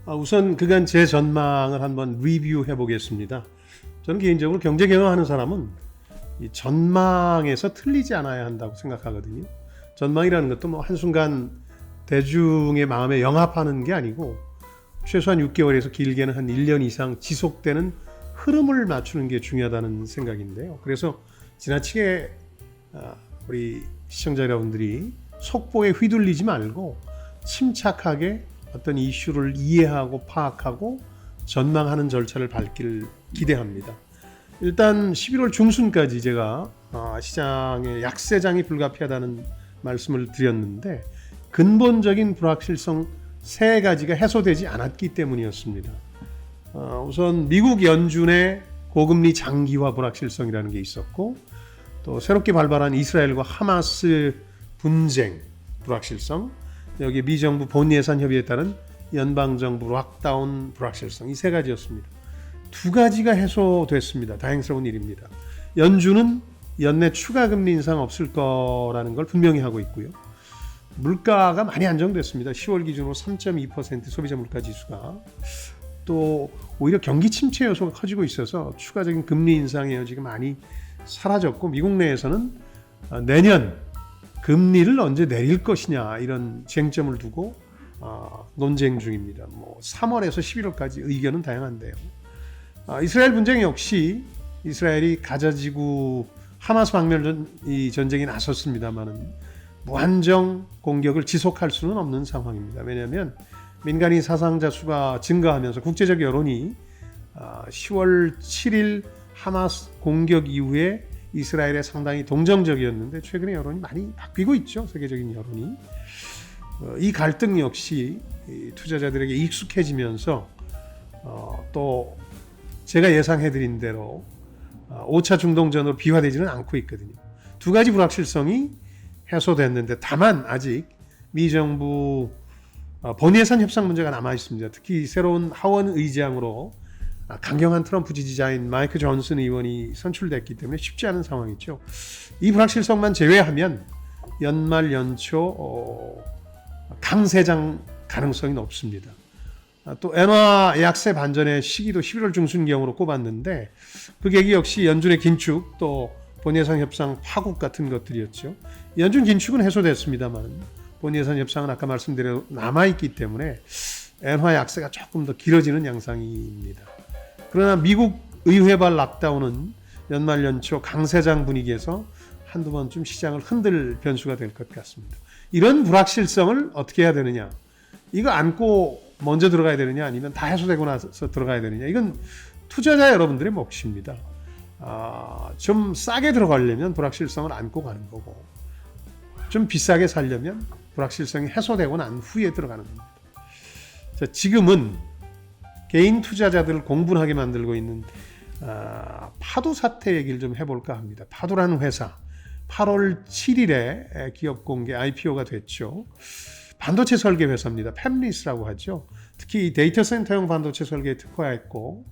우선 그간 제 전망을 한번 리뷰해 보겠습니다. 저는 개인적으로 경제 경영하는 사람은 이 전망에서 틀리지 않아야 한다고 생각하거든요. 전망이라는 것도 뭐 한순간 대중의 마음에 영합하는 게 아니고 최소한 6개월에서 길게는 한 1년 이상 지속되는 흐름을 맞추는 게 중요하다는 생각인데요. 그래서 지나치게 우리 시청자 여러분들이 속보에 휘둘리지 말고 침착하게 어떤 이슈를 이해하고 파악하고 전망하는 절차를 밟기를 기대합니다. 일단 11월 중순까지 제가 시장의 약세장이 불가피하다는 말씀을 드렸는데 근본적인 불확실성 3가지가 해소되지 않았기 때문이었습니다. 우선 미국 연준의 고금리 장기화 불확실성이라는 게 있었고 또 새롭게 발발한 이스라엘과 하마스 분쟁 불확실성, 여기 미정부 본예산 협의에 따른 연방정부 락다운 불확실성, 이 3가지였습니다. 2가지가 해소됐습니다. 다행스러운 일입니다. 연준은 연내 추가 금리 인상 없을 거라는 걸 분명히 하고 있고요. 물가가 많이 안정됐습니다. 10월 기준으로 3.2% 소비자 물가 지수가, 또 오히려 경기 침체 요소가 커지고 있어서 추가적인 금리 인상의 여지가 많이 사라졌고, 미국 내에서는 내년 금리를 언제 내릴 것이냐 이런 쟁점을 두고 논쟁 중입니다. 3월에서 11월까지 의견은 다양한데요. 이스라엘 분쟁 역시 이스라엘이 가자지구 하마스 박멸 전쟁에 나섰습니다만은 무한정 공격을 지속할 수는 없는 상황입니다. 왜냐하면 민간인 사상자 수가 증가하면서 국제적 여론이 10월 7일 하마스 공격 이후에 이스라엘에 상당히 동정적이었는데 최근에 여론이 많이 바뀌고 있죠. 세계적인 여론이. 이 갈등 역시 투자자들에게 익숙해지면서 또 제가 예상해드린 대로 5차 중동전으로 비화되지는 않고 있거든요. 2가지 불확실성이 해소됐는데 다만 아직 미정부 본예산 협상 문제가 남아 있습니다. 특히 새로운 하원 의장으로 강경한 트럼프 지지자인 마이크 존슨 의원이 선출됐기 때문에 쉽지 않은 상황이죠. 이 불확실성만 제외하면 연말 연초 강세장 가능성이 높습니다. 또 엔화 약세 반전의 시기도 11월 중순경으로 꼽았는데 그 계기 역시 연준의 긴축 또 본예산 협상 파국 같은 것들이었죠. 연준 긴축은 해소됐습니다만 본예산 협상은 아까 말씀드린 남아있기 때문에 엔화 약세가 조금 더 길어지는 양상입니다. 그러나 미국 의회발 락다운은 연말 연초 강세장 분위기에서 한두 번쯤 시장을 흔들 변수가 될 것 같습니다. 이런 불확실성을 어떻게 해야 되느냐, 이거 안고 먼저 들어가야 되느냐 아니면 다 해소되고 나서 들어가야 되느냐, 이건 투자자 여러분들의 몫입니다. 좀 싸게 들어가려면 불확실성을 안고 가는 거고, 좀 비싸게 살려면 불확실성이 해소되고 난 후에 들어가는 겁니다. 자, 지금은 개인 투자자들을 공분하게 만들고 있는 파도 사태 얘기를 좀 해볼까 합니다. 파도라는 회사 8월 7일에 기업 공개 IPO가 됐죠. 반도체 설계 회사입니다. 팹리스라고 하죠. 특히 데이터 센터용 반도체 설계에 특화했고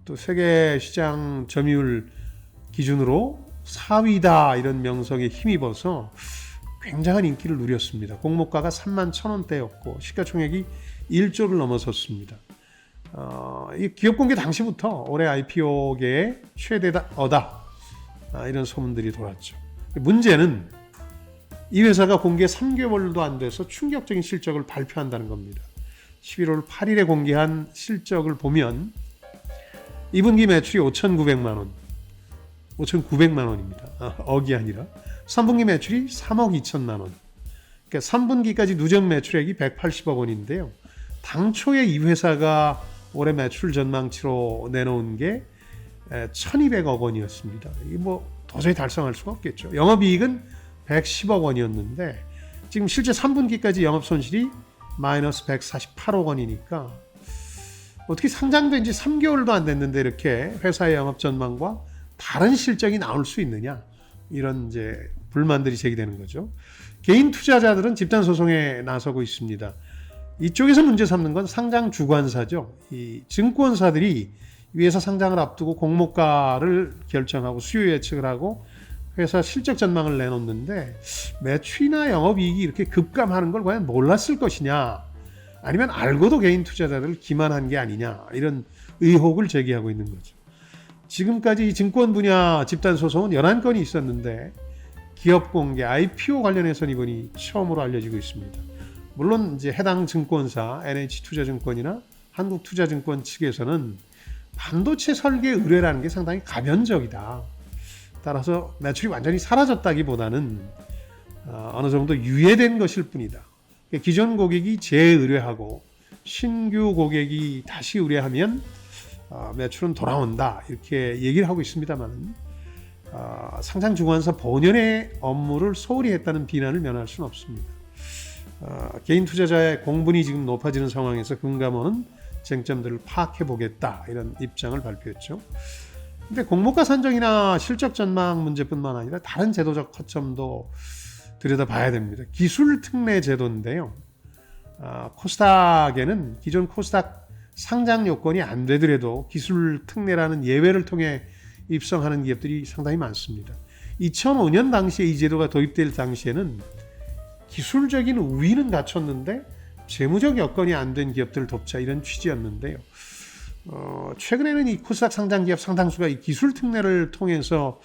또 세계 시장 점유율 기준으로 4위다 이런 명성에 힘입어서 굉장한 인기를 누렸습니다. 공모가가 31,000원대였고 시가총액이 1조를 넘어섰습니다. 이 기업 공개 당시부터 올해 IPO계의 최대어다 이런 소문들이 돌았죠. 문제는 이 회사가 공개 3개월도 안 돼서 충격적인 실적을 발표한다는 겁니다. 11월 8일에 공개한 실적을 보면 2분기 매출이 5,900만 원, 5,900만 원입니다. 억이 아니라 3분기 매출이 3억 2천만 원. 그러니까 3분기까지 누적 매출액이 180억 원인데요. 당초에 이 회사가 올해 매출 전망치로 내놓은 게 1,200억 원이었습니다. 이게 도저히 달성할 수가 없겠죠. 영업이익은 110억 원이었는데 지금 실제 3분기까지 영업 손실이 마이너스 148억 원이니까 어떻게 상장된 지 3개월도 안 됐는데 이렇게 회사의 영업 전망과 다른 실적이 나올 수 있느냐, 이런 이제 불만들이 제기되는 거죠. 개인 투자자들은 집단 소송에 나서고 있습니다. 이쪽에서 문제 삼는 건 상장 주관사죠. 이 증권사들이 이 회사 상장을 앞두고 공모가를 결정하고 수요 예측을 하고 회사 실적 전망을 내놓는데 매출이나 영업이익이 이렇게 급감하는 걸 과연 몰랐을 것이냐, 아니면 알고도 개인 투자자들을 기만한 게 아니냐 이런 의혹을 제기하고 있는 거죠. 지금까지 이 증권 분야 집단 소송은 11건이 있었는데 기업 공개, IPO 관련해서는 이번이 처음으로 알려지고 있습니다. 물론 이제 해당 증권사 NH투자증권이나 한국투자증권 측에서는 반도체 설계 의뢰라는 게 상당히 가변적이다. 따라서 매출이 완전히 사라졌다기보다는 어느 정도 유예된 것일 뿐이다. 기존 고객이 재의뢰하고 신규 고객이 다시 의뢰하면 매출은 돌아온다 이렇게 얘기를 하고 있습니다만 상장 주관사 본연의 업무를 소홀히 했다는 비난을 면할 수는 없습니다. 개인 투자자의 공분이 지금 높아지는 상황에서 금감원은 쟁점들을 파악해 보겠다 이런 입장을 발표했죠. 근데 공모가 산정이나 실적 전망 문제뿐만 아니라 다른 제도적 허점도 들여다봐야 됩니다. 기술 특례 제도인데요. 코스닥에는 기존 코스닥 상장 요건이 안 되더라도 기술 특례라는 예외를 통해 입성하는 기업들이 상당히 많습니다. 2005년 당시에 이 제도가 도입될 당시에는 기술적인 우위는 갖췄는데 재무적 여건이 안 된 기업들을 돕자 이런 취지였는데요. 최근에는 이 코스닥 상장 기업 상당수가 이 기술 특례를 통해서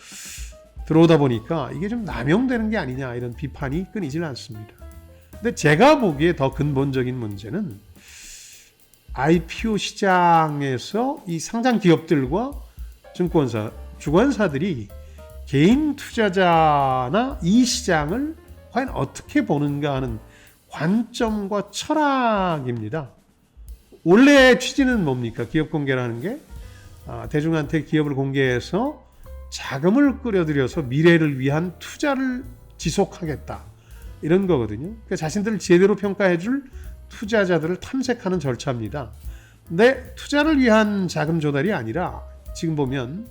들어오다 보니까 이게 좀 남용되는 게 아니냐 이런 비판이 끊이질 않습니다. 근데 제가 보기에 더 근본적인 문제는 IPO 시장에서 이 상장 기업들과 증권사, 주관사들이 개인 투자자나 이 시장을 과연 어떻게 보는가 하는 관점과 철학입니다. 원래 취지는 뭡니까? 기업 공개라는 게 대중한테 기업을 공개해서 자금을 끌어들여서 미래를 위한 투자를 지속하겠다 이런 거거든요. 그러니까 자신들을 제대로 평가해줄 투자자들을 탐색하는 절차입니다. 근데 투자를 위한 자금 조달이 아니라 지금 보면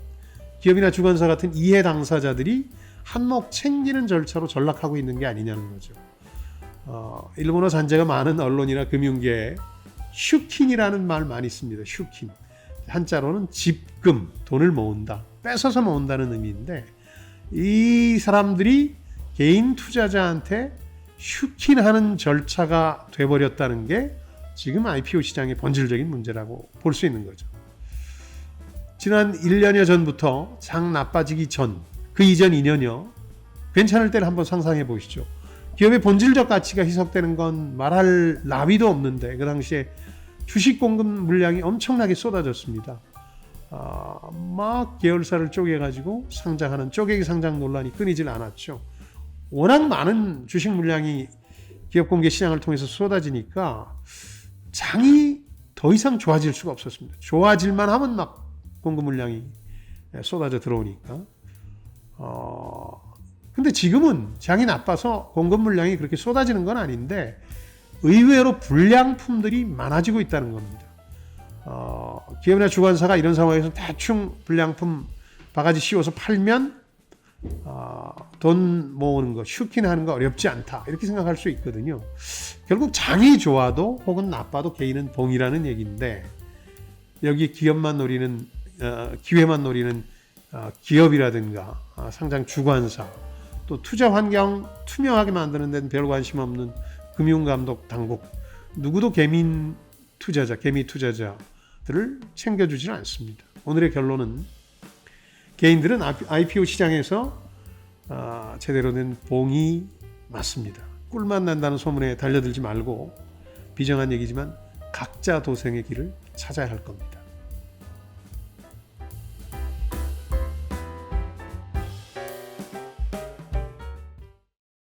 기업이나 주관사 같은 이해 당사자들이 한몫 챙기는 절차로 전락하고 있는 게 아니냐는 거죠. 일본어 잔재가 많은 언론이나 금융계에 슈킨이라는 말 많이 씁니다. 슈킨. 한자로는 집금, 돈을 모은다. 뺏어서 모은다는 의미인데 이 사람들이 개인 투자자한테 슈킨하는 절차가 돼버렸다는 게 지금 IPO 시장의 본질적인 문제라고 볼 수 있는 거죠. 지난 1년여 전부터 장 나빠지기 전, 그 이전 2년여 괜찮을 때를 한번 상상해 보시죠. 기업의 본질적 가치가 희석되는 건 말할 나위도 없는데 그 당시에 주식 공급 물량이 엄청나게 쏟아졌습니다. 막 계열사를 쪼개가지고 상장하는 쪼개기 상장 논란이 끊이질 않았죠. 워낙 많은 주식 물량이 기업 공개 시장을 통해서 쏟아지니까 장이 더 이상 좋아질 수가 없었습니다. 좋아질만 하면 막 공급 물량이 쏟아져 들어오니까. 근데 지금은 장이 나빠서 공급 물량이 그렇게 쏟아지는 건 아닌데 의외로 불량품들이 많아지고 있다는 겁니다. 기업이나 주관사가 이런 상황에서 대충 불량품 바가지 씌워서 팔면 돈 모으는 거, 슈킹하는 거 어렵지 않다 이렇게 생각할 수 있거든요. 결국 장이 좋아도 혹은 나빠도 개인은 봉이라는 얘기인데 여기 기업만 노리는 기회만 노리는 기업이라든가 상장 주관사 또 투자 환경 투명하게 만드는 데는 별 관심 없는 금융감독 당국 누구도 개미 투자자들을 챙겨주지는 않습니다. 오늘의 결론은 개인들은 IPO 시장에서 제대로 된 봉이 맞습니다. 꿀만 난다는 소문에 달려들지 말고 비정한 얘기지만 각자 도생의 길을 찾아야 할 겁니다.